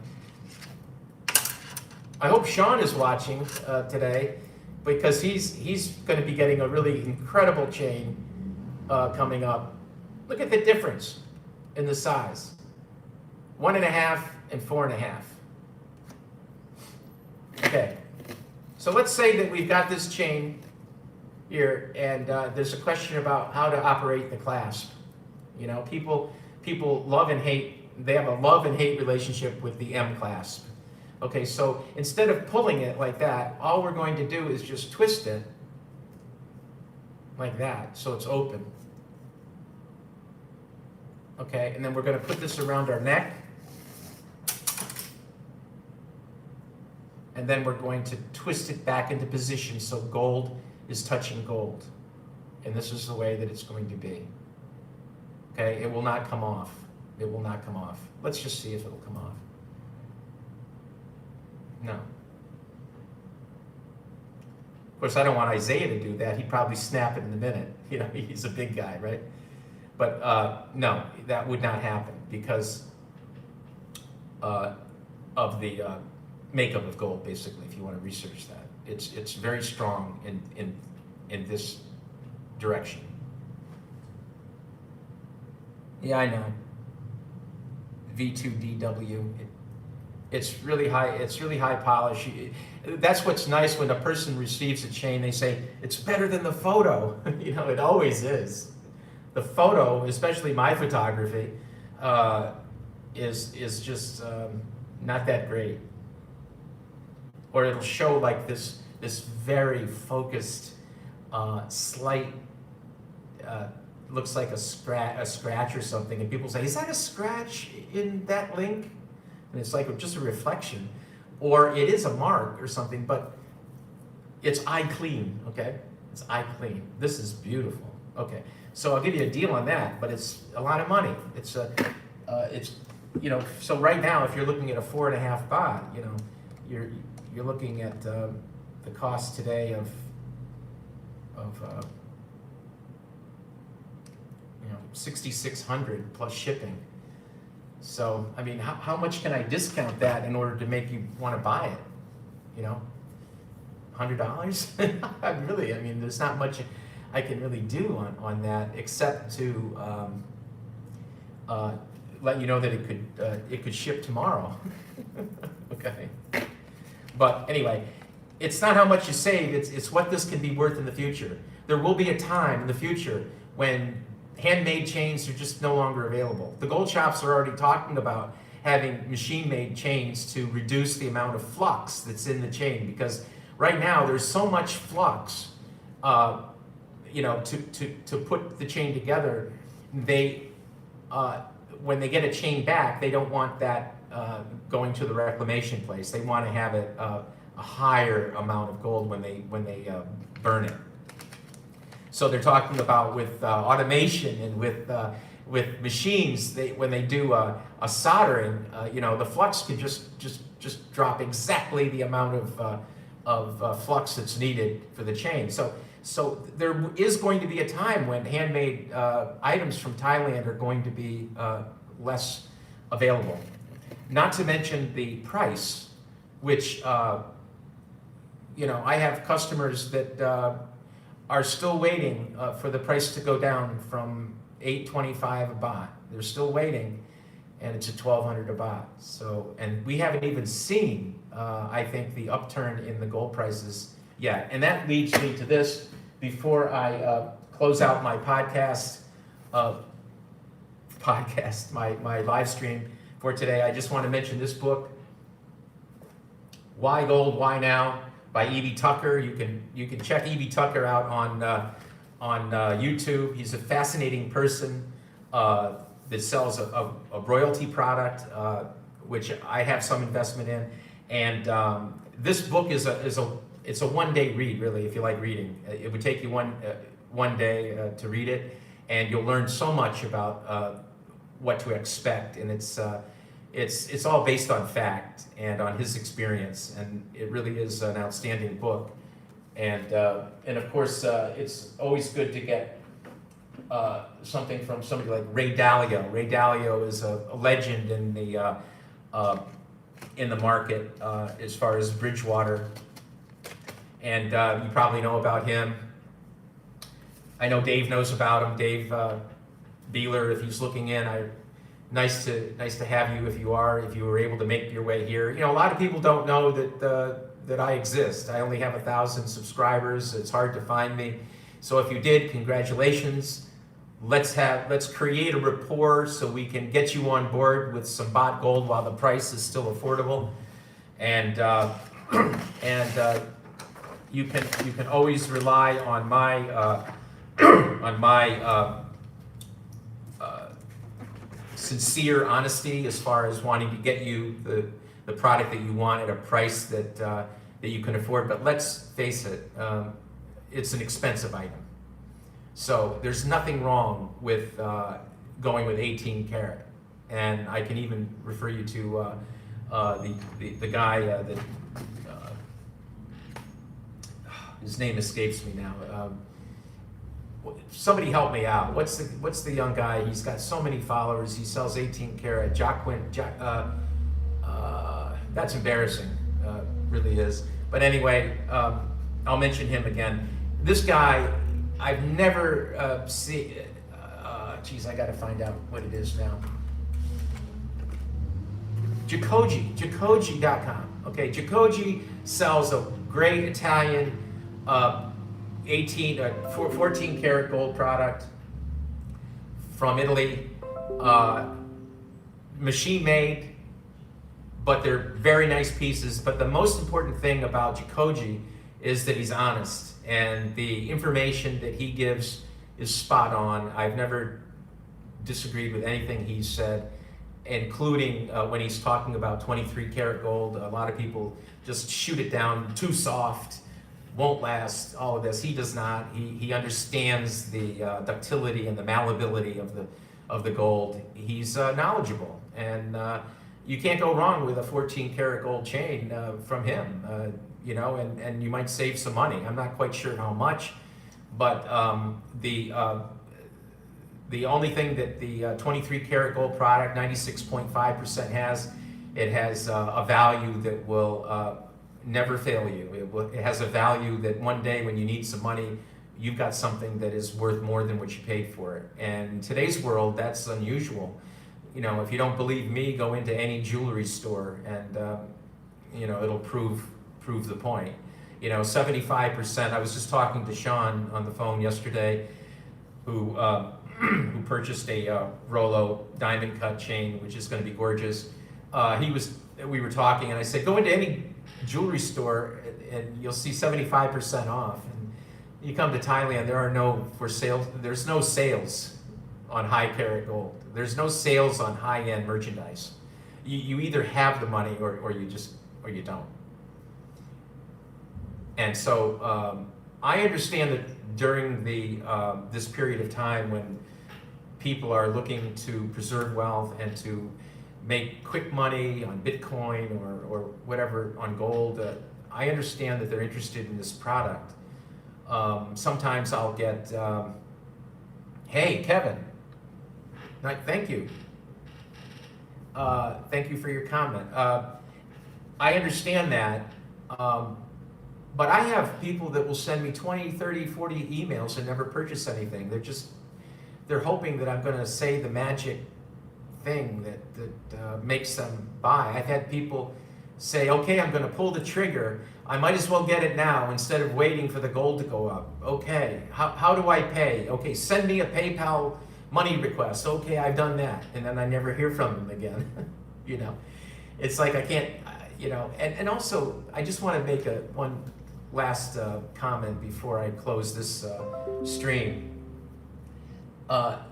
I hope Sean is watching today, because he's going to be getting a really incredible chain coming up. Look at the difference in the size. 1.5 and 4.5. Okay, so let's say that we've got this chain here, and there's a question about how to operate the clasp. People love and hate. They have a love and hate relationship with the M clasp. Okay, so instead of pulling it like that, all we're going to do is just twist it like that, so it's open. Okay, and then we're going to put this around our neck. And then we're going to twist it back into position so gold is touching gold. And this is the way that it's going to be. Okay, it will not come off. It will not come off. Let's just see if it'll come off. No. Of course, I don't want Isaiah to do that. He'd probably snap it in a minute. He's a big guy, right? But no, that would not happen because of the makeup of gold, basically, if you want to research that. It's very strong in this direction. Yeah, I know. V2DW. It's really high. It's really high polish. That's what's nice when a person receives a chain. They say it's better than the photo. It always is. The photo, especially my photography, is just not that great. Or it'll show like this very focused, slight. Looks like a scratch or something, and people say, is that a scratch in that link? And it's like just a reflection, or it is a mark or something, but it's eye clean, okay? It's eye clean. This is beautiful. Okay, so I'll give you a deal on that, but it's a lot of money. It's so right now, if you're looking at a 4.5 baht, you're looking at the cost today of 6,600 plus shipping. So, I mean, how much can I discount that in order to make you want to buy it? You know, $100? Really, I mean, there's not much I can really do on that except to let you know that it could ship tomorrow. Okay. But anyway, it's not how much you save, it's what this can be worth in the future. There will be a time in the future when handmade chains are just no longer available. The gold shops are already talking about having machine-made chains to reduce the amount of flux that's in the chain, because right now there's so much flux, you know, to put the chain together. They, when they get a chain back, they don't want that going to the reclamation place. They want to have it a higher amount of gold when they burn it. So they're talking about with automation and with machines, when they do a soldering, you know, the flux can just drop exactly the amount of flux that's needed for the chain. So there is going to be a time when handmade items from Thailand are going to be less available. Not to mention the price, which, you know, I have customers that are still waiting for the price to go down from 825 a baht. They're still waiting, and it's at 1200 a baht. So, and we haven't even seen, I think, the upturn in the gold prices yet. And that leads me to this. Before I close out my podcast, my live stream for today, I just want to mention this book, Why Gold, Why Now, by E.B. Tucker. You can check E.B. Tucker out on YouTube. He's a fascinating person that sells a royalty product, which I have some investment in. And this book is a one-day read, really, if you like reading. It would take you one day to read it, and you'll learn so much about what to expect. And it's all based on fact and on his experience, and it really is an outstanding book. And of course, it's always good to get something from somebody like Ray Dalio. Ray Dalio is a legend in the market as far as Bridgewater, and you probably know about him. I know Dave knows about him. Dave Beeler, if he's looking in, nice to have you if you were able to make your way here. You know, a lot of people don't know that I exist. I only have 1,000 subscribers. It's hard to find me. So if you did, congratulations. Let's create a rapport so we can get you on board with some baht gold while the price is still affordable. And you can always rely on my sincere honesty as far as wanting to get you the product that you want at a price that you can afford. But let's face it, it's an expensive item. So there's nothing wrong with going with 18 karat. And I can even refer you to the guy that his name escapes me now. Somebody help me out. What's the young guy? He's got so many followers. He sells 18 karat. That's embarrassing. Really is. But anyway, I'll mention him again. This guy, I've never seen. Geez, I got to find out what it is now. Jacoji.com. Okay, Jacoji sells a great Italian 14 karat gold product from Italy, machine made, but they're very nice pieces. But the most important thing about Jacoji is that he's honest, and the information that he gives is spot on. I've never disagreed with anything he's said, including when he's talking about 23 karat gold. A lot of people just shoot it down, too soft, won't last, all of this. He does not. He understands the ductility and the malleability of the gold. He's knowledgeable, and you can't go wrong with a 14 karat gold chain from him. You know, and you might save some money. I'm not quite sure how much, but the The only thing that the 23 karat gold product, 96.5% has, it has a value that will never fail you. It has a value that one day when you need some money, you've got something that is worth more than what you paid for it. And in today's world, that's unusual. You know, if you don't believe me, go into any jewelry store and you know, it'll prove the point. You know, 75%, I was just talking to Sean on the phone yesterday, who who purchased a Rolo diamond cut chain, which is going to be gorgeous. We were talking and I said, go into any jewelry store and you'll see 75% off. And you come to Thailand, there's no sales on high carat gold. There's no sales on high-end merchandise. You either have the money or you don't. And so I understand that during this period of time when people are looking to preserve wealth and to make quick money on Bitcoin or whatever on gold, I understand that they're interested in this product. Sometimes I'll get, hey, Kevin, thank you. Thank you for your comment. I understand that, but I have people that will send me 20, 30, 40 emails and never purchase anything. They're hoping that I'm going to say the magic thing that makes them buy. I've had people say, okay, I'm going to pull the trigger. I might as well get it now instead of waiting for the gold to go up. Okay, how do I pay? Okay, send me a PayPal money request. Okay, I've done that. And then I never hear from them again. You know, it's like I can't, you know, and also I just want to make one last comment before I close this stream.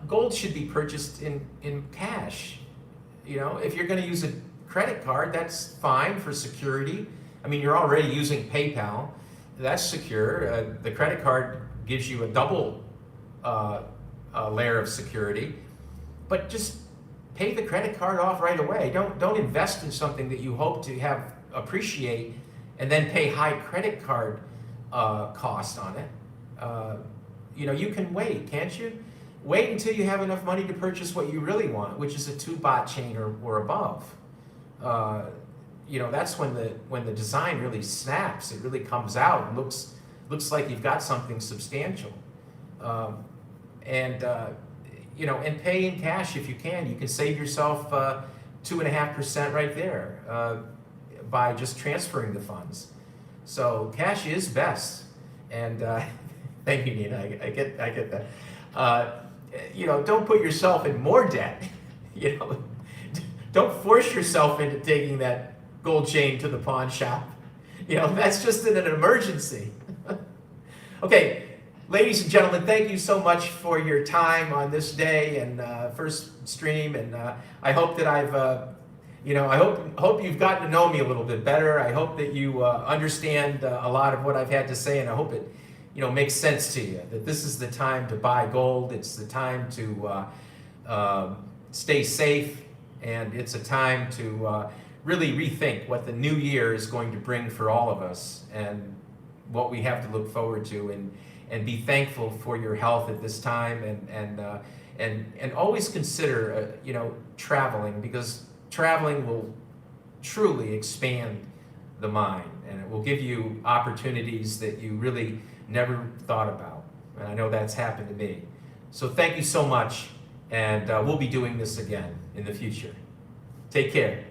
Gold should be purchased in cash. You know, if you're going to use a credit card, that's fine for security. I mean, you're already using PayPal. That's secure. The credit card gives you a double layer of security. But just pay the credit card off right away. Don't invest in something that you hope to appreciate and then pay high credit card cost on it. You know, you can wait, can't you? Wait until you have enough money to purchase what you really want, which is a 2 baht chain or above. You know, that's when the design really snaps. It really comes out and looks like you've got something substantial. You know, and pay in cash if you can. You can save yourself 2.5% right there by just transferring the funds. So cash is best. And thank you, Nina. I get that. You know, don't put yourself in more debt. You know, don't force yourself into taking that gold chain to the pawn shop. You know, that's just in an emergency. Okay, ladies and gentlemen, thank you so much for your time on this day and first stream. And I hope that you know, I hope you've gotten to know me a little bit better. I hope that you understand a lot of what I've had to say, and I hope it, you know, makes sense to you, that this is the time to buy gold. It's the time to stay safe, and it's a time to really rethink what the new year is going to bring for all of us and what we have to look forward to, and be thankful for your health at this time, and always consider you know, traveling, because traveling will truly expand the mind, and it will give you opportunities that you really never thought about. And I know that's happened to me. So thank you so much, and we'll be doing this again in the future. Take care.